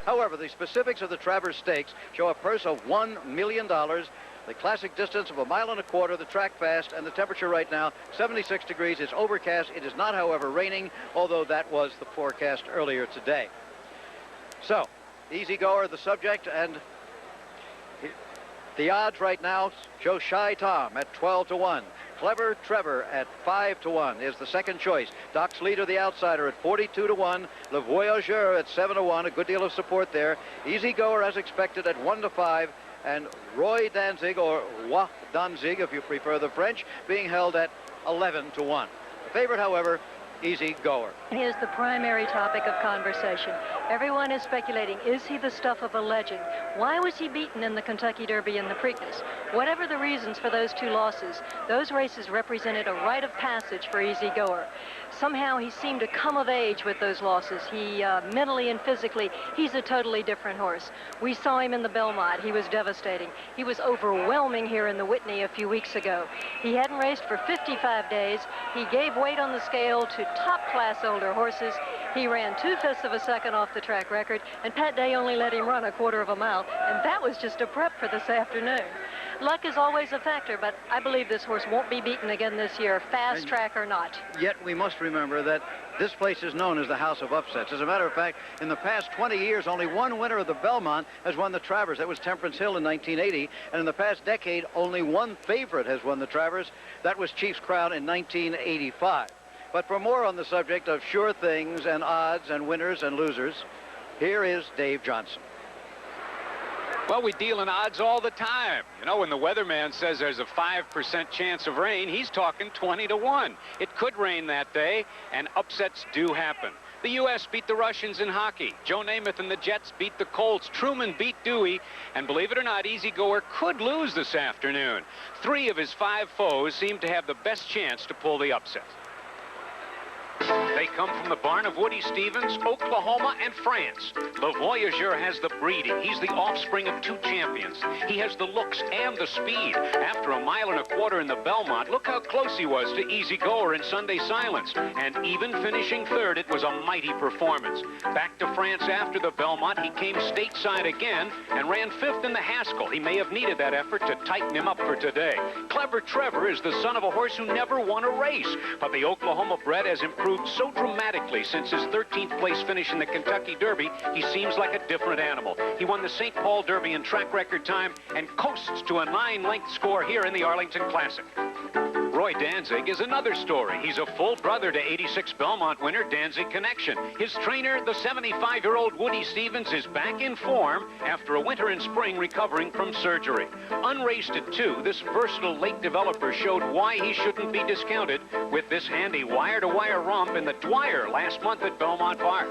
However, the specifics of the Travers Stakes show a purse of $1 million. The classic distance of 1.25 miles, the track fast, and the temperature right now, 76 degrees. It's overcast. It is not, however, raining, although that was the forecast earlier today. So, Easy Goer, the subject, and the odds right now show Shy Tom at 12-1. Clever Trevor at 5-1 is the second choice. Doc's Leader, the outsider, at 42-1. Le Voyageur at 7-1. A good deal of support there. Easy Goer, as expected, at 1-5. And Roy Danzig, or Roi Danzig, if you prefer the French, being held at 11-1. The favorite, however, Easy Goer. He is the primary topic of conversation. Everyone is speculating, is he the stuff of a legend? Why was he beaten in the Kentucky Derby and the Preakness? Whatever the reasons for those two losses, those races represented a rite of passage for Easy Goer. Somehow he seemed to come of age with those losses. He mentally and physically, he's a totally different horse. We saw him in the Belmont. He was devastating. He was overwhelming here in the Whitney a few weeks ago. He hadn't raced for 55 days. He gave weight on the scale to top-class older horses. He ran 2/5 of a second off the track record, and Pat Day only let him run 1/4 of a mile, and that was just a prep for this afternoon. Luck is always a factor, but I believe this horse won't be beaten again this year, fast track or not. Yet we must remember that this place is known as the House of Upsets. As a matter of fact, in the past 20 years, only one winner of the Belmont has won the Travers. That was Temperance Hill in 1980. And in the past decade, only one favorite has won the Travers. That was Chief's Crown in 1985. But for more on the subject of sure things and odds and winners and losers, here is Dave Johnson. Well, we deal in odds all the time. You know, when the weatherman says there's a 5% chance of rain, he's talking 20-1. It could rain that day, and upsets do happen. The U.S. beat the Russians in hockey. Joe Namath and the Jets beat the Colts. Truman beat Dewey. And believe it or not, Easy Goer could lose this afternoon. 3 of his 5 foes seem to have the best chance to pull the upset. They come from the barn of Woody Stevens, Oklahoma, and France. Le Voyageur has the breeding. He's the offspring of 2 champions. He has the looks and the speed. After 1.25 miles in the Belmont, look how close he was to Easy Goer in Sunday Silence. And even finishing 3rd, it was a mighty performance. Back to France after the Belmont, he came stateside again and ran 5th in the Haskell. He may have needed that effort to tighten him up for today. Clever Trevor is the son of a horse who never won a race, but the Oklahoma bred has improved so dramatically since his 13th place finish in the Kentucky Derby. He seems like a different animal. He won the St. Paul Derby in track record time and coasts to a 9-length score here in the Arlington Classic. Roy Danzig is another story. He's a full brother to 86 Belmont winner Danzig Connection. His trainer, the 75-year-old Woody Stevens, is back in form after a winter and spring recovering from surgery. Unraced at 2, this versatile late developer showed why he shouldn't be discounted with this handy wire-to-wire romp in the Dwyer last month at Belmont Park.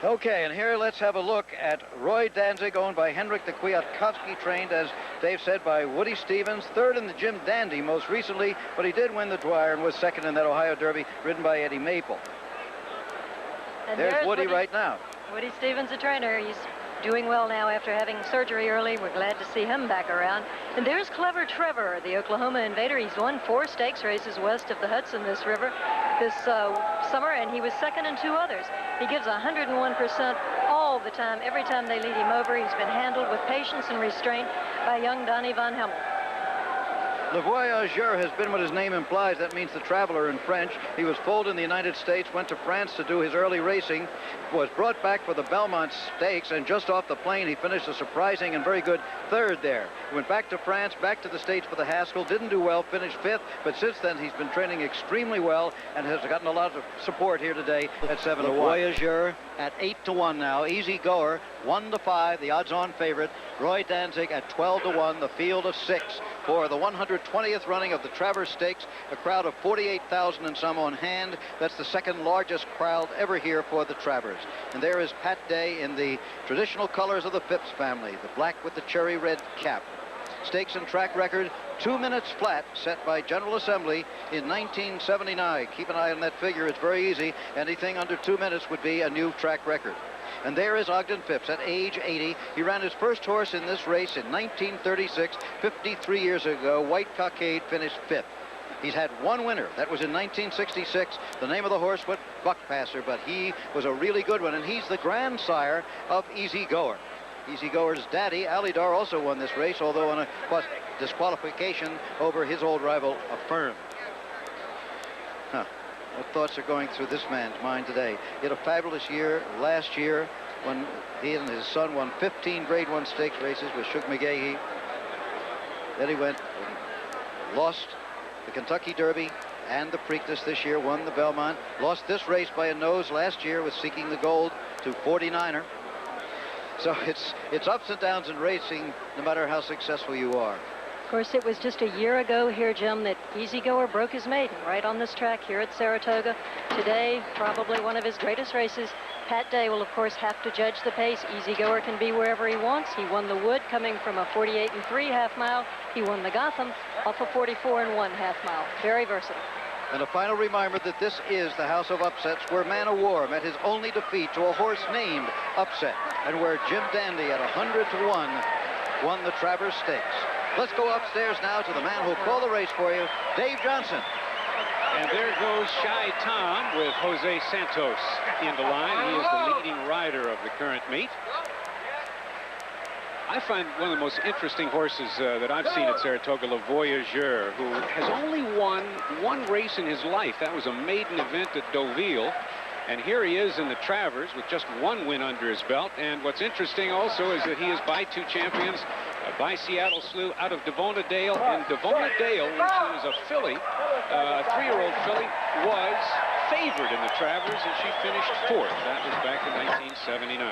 Okay, and here let's have a look at Roy Danzig, owned by Henrik the Kwiatkowski, trained, as Dave said, by Woody Stevens, 3rd in the Jim Dandy most recently, but he did win the Dwyer and was 2nd in that Ohio Derby, ridden by Eddie Maple. And there's Woody right now. Woody Stevens, the trainer. He's doing well now after having surgery early. We're glad to see him back around. And there's Clever Trevor, the Oklahoma Invader. He's won 4 stakes races west of the Hudson this summer, and he was 2nd in 2 others. He gives 101% all the time, every time they lead him over. He's been handled with patience and restraint by young Donnie Van Hemmel. Le Voyageur has been what his name implies. That means the traveler in French. He was foaled in the United States, went to France to do his early racing, was brought back for the Belmont Stakes, and just off the plane, he finished a surprising and very good 3rd there. He went back to France, back to the States for the Haskell, didn't do well, finished 5th, but since then he's been training extremely well and has gotten a lot of support here today at 7-1. Le Voyageur at 8-1 now. Easy Goer, 1-5, the odds-on favorite. Roy Danzig at 12-1, the field of 6 for the 120th running of the Travers Stakes, a crowd of 48,000 and some on hand. That's the 2nd largest crowd ever here for the Travers. And there is Pat Day in the traditional colors of the Phipps family, the black with the cherry red cap. Stakes and track record, 2 minutes flat, set by General Assembly in 1979. Keep an eye on that figure. It's very easy. Anything under 2 minutes would be a new track record. And there is Ogden Phipps at age 80. He ran his first horse in this race in 1936, 53 years ago. White Cockade finished 5th. He's had one winner. That was in 1966. The name of the horse was Buckpasser, but he was a really good one, and he's the grandsire of Easy Goer. Easy Goer's daddy, Alidar, also won this race, although on a disqualification over his old rival, Affirm. What thoughts are going through this man's mind today? He had a fabulous year last year when he and his son won 15 Grade 1 stakes races with Shug McGahee. Then he went and lost the Kentucky Derby and the Preakness this year, won the Belmont, lost this race by a nose last year with Seeking the Gold to 49er. So it's ups and downs in racing, no matter how successful you are. Of course, it was just a year ago here, Jim, that Easy Goer broke his maiden right on this track here at Saratoga. Today, probably one of his greatest races. Pat Day will, of course, have to judge the pace. Easy Goer can be wherever he wants. He won the Wood coming from a 48 3 half mile. He won the Gotham off a 44 1 half mile. Very versatile. And a final reminder that this is the House of Upsets, where Man of War met his only defeat to a horse named Upset, and where Jim Dandy at 100 to 1 won the Travers Stakes. Let's go upstairs now to the man who'll call the race for you, Dave Johnson. And there goes Shy Tom with Jose Santos in the line. He is the leading rider of the current meet. I find one of the most interesting horses that I've seen at Saratoga, Le Voyageur, who has only won one race in his life. That was a maiden event at Deauville. And here he is in the Travers with just one win under his belt. And what's interesting also is that he is by two champions, by Seattle Slew out of Devona Dale. And Devona Dale, when she was a filly, a 3-year-old filly, was favored in the Travers, and she finished 4th. That was back in 1979.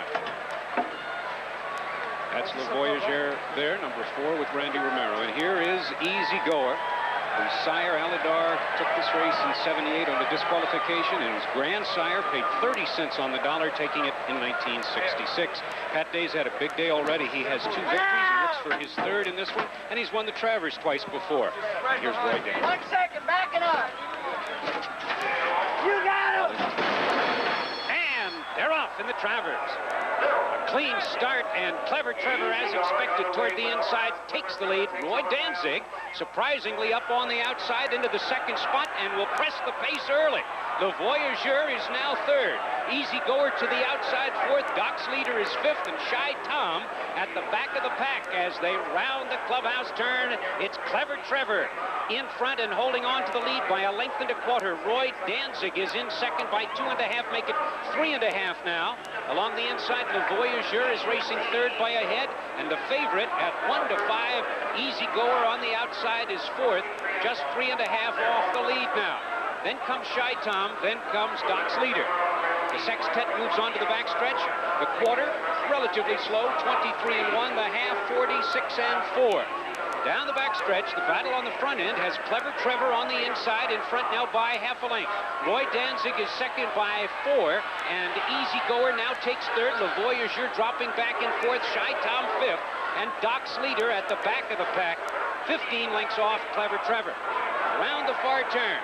That's Le Voyageur there, number 4 with Randy Romero. And here is Easy Goer, whose sire Alidar took this race in 78 on the disqualification, and his grandsire paid 30 cents on the dollar, taking it in 1966. Pat Day's had a big day already. He has 2 victories. He looks for his 3rd in this one, and he's won the Travers twice before. And here's Roy Day. 1 second, back it up. You got him. And they're off in the Travers. A clean start, and Clever Trevor, as expected, toward the inside, takes the lead. Roy Danzig, surprisingly up on the outside into the 2nd spot, and will press the pace early. Le Voyageur is now 3rd. Easy Goer to the outside 4th. Doc's leader is 5th, and Shy Tom at the back of the pack as they round the clubhouse turn. It's Clever Trevor in front and holding on to the lead by a length and a quarter. Roy Danzig is in 2nd by 2.5, make it 3.5 now. Along the inside, Le Voyageur is racing 3rd by a head, and the favorite at 1 to 5, Easy Goer on the outside is 4th, just 3.5 off the lead now. Then comes Shy Tom, then comes Doc's leader. The sextet moves on to the backstretch. The quarter, relatively slow, 23 and 1. The half, 46 and 4. Down the backstretch, the battle on the front end has Clever Trevor on the inside, in front now by half a length. Roy Danzig is 2nd by 4, and Easy Goer now takes 3rd. Le Voyageur dropping back in 4th, Shy Tom 5th, and Doc's leader at the back of the pack, 15 lengths off Clever Trevor. Around the far turn.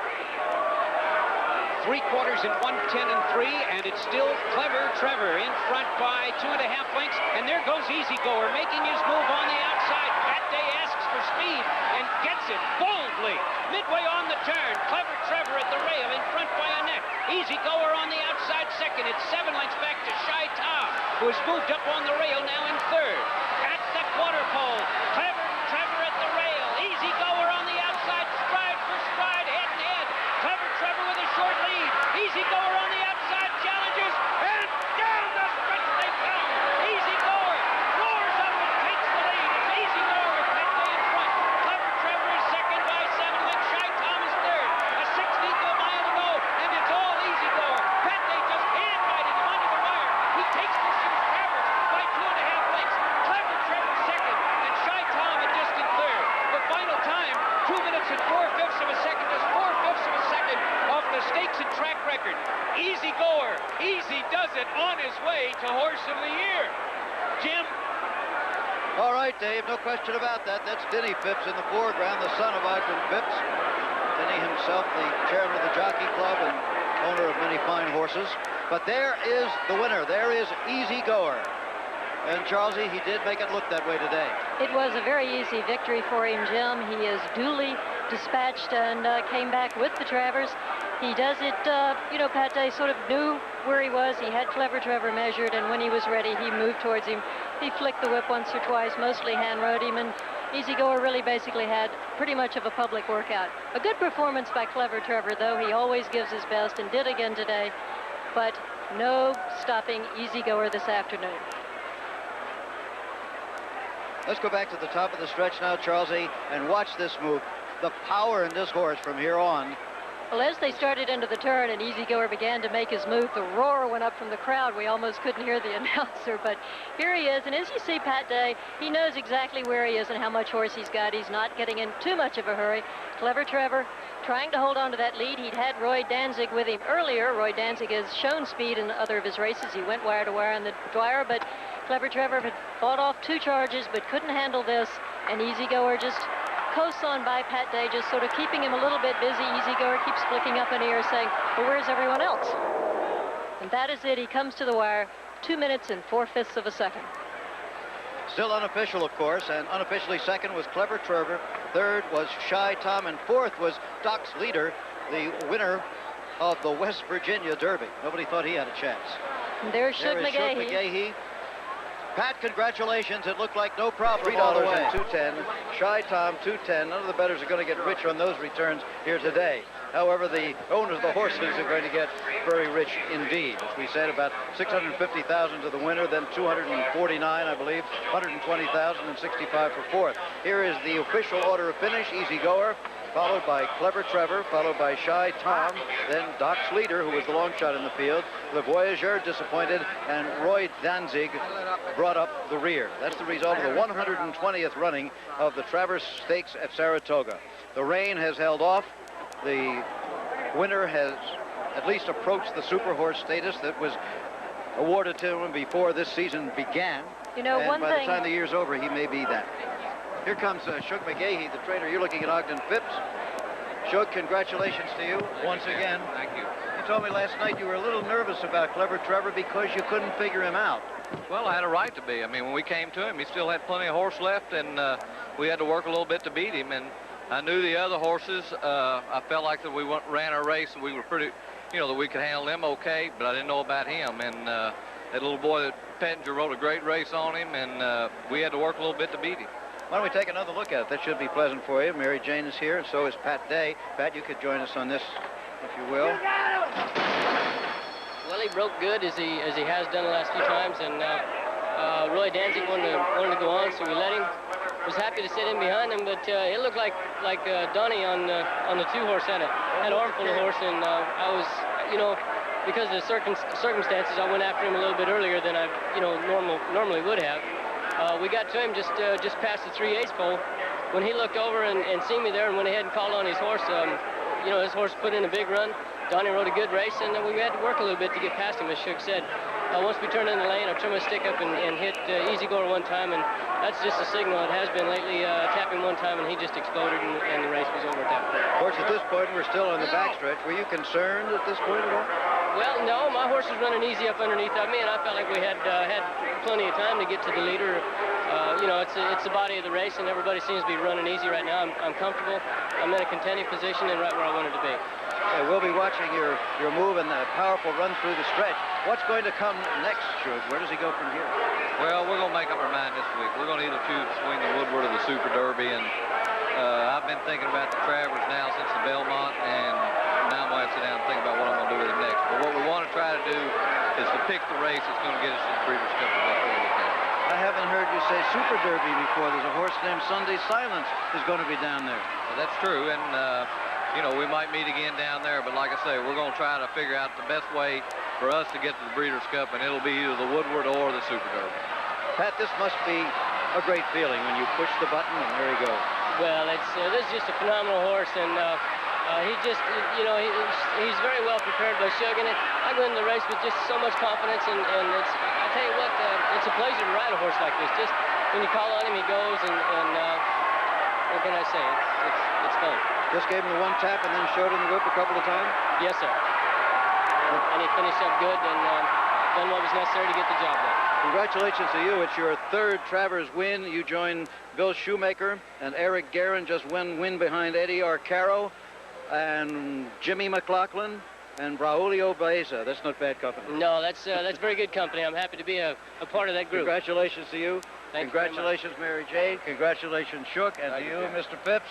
3/4 in 1:10 and 3, and it's still Clever Trevor in front by 2.5 lengths, and there goes Easy Goer making his move on the outside. Pat Day asks for speed and gets it boldly. Midway on the turn, Clever Trevor at the rail in front by a neck. Easy Goer on the outside 2nd. It's 7 lengths back to Shy Tom, who has moved up on the rail now in 3rd. At the quarter pole, Clever Trevor at the rail. Easy Goer on the outside, stride for stride, head and head. Clever Trevor with a short lead. Easy Goer on the outside, challenges, and down the stretch they come. Easy Goer roars up and takes the lead. It's Easy Goer with Pat Day in front. Clever Trevor is 2nd by 7 lengths. Shy Tom is 3rd. A 16th of a mile to go, and it's all Easy Goer. Pat Day just hand-guiding him under the wire. He takes this from Travers by 2.5 lengths. Clever Trevor 2nd, and Shy Tom a distant 3rd. The final time, 2 minutes and 4/5 of a second, just 4/5 of a second off the stakes and track record. Easy Goer, Easy does it on his way to Horse of the Year. Jim? All right, Dave, no question about that. That's Denny Phipps in the foreground, the son of Ogden Phipps. Denny himself, the chairman of the Jockey Club and owner of many fine horses. But there is the winner. There is Easy Goer. And Charlesy, he did make it look that way today. It was a very easy victory for him, Jim. He is duly dispatched and came back with the Travers. He does it, you know, Pat Day sort of knew where he was. He had Clever Trevor measured, and when he was ready, he moved towards him. He flicked the whip once or twice, mostly hand rode him, and Easy Goer really basically had pretty much of a public workout. A good performance by Clever Trevor, though. He always gives his best and did again today, but no stopping Easy Goer this afternoon. Let's go back to the top of the stretch now, Charles E., and watch this move. The power in this horse from here on. Well, as they started into the turn and Easy Goer began to make his move, the roar went up from the crowd. We almost couldn't hear the announcer, but here he is. And as you see Pat Day, he knows exactly where he is and how much horse he's got. He's not getting in too much of a hurry. Clever Trevor trying to hold on to that lead. He'd had Roy Danzig with him earlier. Roy Danzig has shown speed in other of his races. He went wire to wire on the Dwyer, but Clever Trevor had fought off 2 charges but couldn't handle this, and Easy Goer just coasts on by Pat Day, just sort of keeping him a little bit busy. Easy Goer keeps flicking up an ear saying, well, where's everyone else? And that is it. He comes to the wire, 2 minutes and 4/5 of a second. Still unofficial, of course, and unofficially second was Clever Trevor. Third was Shy Tom, and fourth was Doc's leader, the winner of the West Virginia Derby. Nobody thought he had a chance. And there's Shug There is Shug McGahee. McGahee. Pat, congratulations. It looked like no problem all the way. 210. Shy Tom, 210. None of the bettors are going to get rich on those returns here today. However, the owners of the horses are going to get very rich indeed. As we said, about $650,000 to the winner, then $249, I believe, $120,000, and $65 for fourth. Here is the official order of finish. Easy Goer, followed by Clever Trevor, followed by Shy Tom, then Doc's leader, who was the long shot in the field, Le Voyageur disappointed, and Roy Danzig brought up the rear. That's the result of the 120th running of the Travers Stakes at Saratoga. The rain has held off. The winner has at least approached the super horse status that was awarded to him before this season began. You know, and one by thing, the time the year's over, he may be that. Here comes Shug McGahee, the trainer. You're looking at Ogden Phipps. Shug, congratulations to you once again. Thank you. You told me last night you were a little nervous about Clever Trevor because you couldn't figure him out. Well, I had a right to be. I mean, when we came to him, he still had plenty of horse left, and we had to work a little bit to beat him. And I knew the other horses. I felt like that we ran our race and we were pretty, you know, that we could handle them okay, but I didn't know about him. And that little boy, that Pettinger, rode a great race on him, and we had to work a little bit to beat him. Why don't we take another look at it? That should be pleasant for you. Mary Jane is here, and so is Pat Day. Pat, you could join us on this, if you will. Well, he broke good as he has done the last few times, and Roy Danzig wanted to go on, so we let him. Was happy to sit in behind him, but it looked like Donnie on the 2-horse had an armful of horse, and I was, you know, because of the circumstances, I went after him a little bit earlier than I, you know, normally would have. We got to him just past the 3/8 pole. When he looked over and seen me there and went ahead and called on his horse, you know, his horse put in a big run. Donnie rode a good race, and we had to work a little bit to get past him, as Shug said. Once we turned in the lane, I turned my stick up and hit Easy Goer one time, and that's just a signal. It has been lately. Tapped him one time, and he just exploded, and the race was over at that point. Of course, at this point, we're still on the backstretch. Were you concerned at this point at all? Well, no, my horse was running easy up underneath of me, and I felt like we had plenty of time to get to the leader. You know, it's the body of the race, and everybody seems to be running easy right now. I'm comfortable. I'm in a contending position and right where I wanted to be. We'll be watching your move and the powerful run through the stretch. What's going to come next, Shug? Where does he go from here? Well, we're going to make up our mind this week. We're going to either choose between the Woodward or the Super Derby, and I've been thinking about the Travers now since the Belmont, and now I'm going to sit down and think about what I'm going to do with him next. But what we want to try to do is to pick the race that's going to get us to the Breeders' Cup the best way we can. I haven't heard you say Super Derby before. There's a horse named Sunday Silence is going to be down there. Well, that's true, and you know, we might meet again down there, but like I say, we're going to try to figure out the best way for us to get to the Breeders' Cup, and it'll be either the Woodward or the Super Derby. Pat, this must be a great feeling when you push the button and there he goes. Well, this is just a phenomenal horse, and he just, you know, he's very well prepared by Shug, and I go into the race with just so much confidence, and it's, I tell you what, it's a pleasure to ride a horse like this. Just when you call on him, he goes, and what can I say? It's fun. Just gave him the one tap and then showed him the whip a couple of times? Yes, sir. And he finished up good and done what was was necessary to get the job done. Congratulations to you. It's your third Travers win. You join Bill Shoemaker and Eric Guerin, just one win behind Eddie Arcaro and Jimmy McLaughlin and Braulio Baeza. That's not bad company. No, that's very good company. I'm happy to be a part of that group. Congratulations to you. Thank you very much. Congratulations, Mary Jane. Congratulations, Shook. And to you, Mr. Phipps.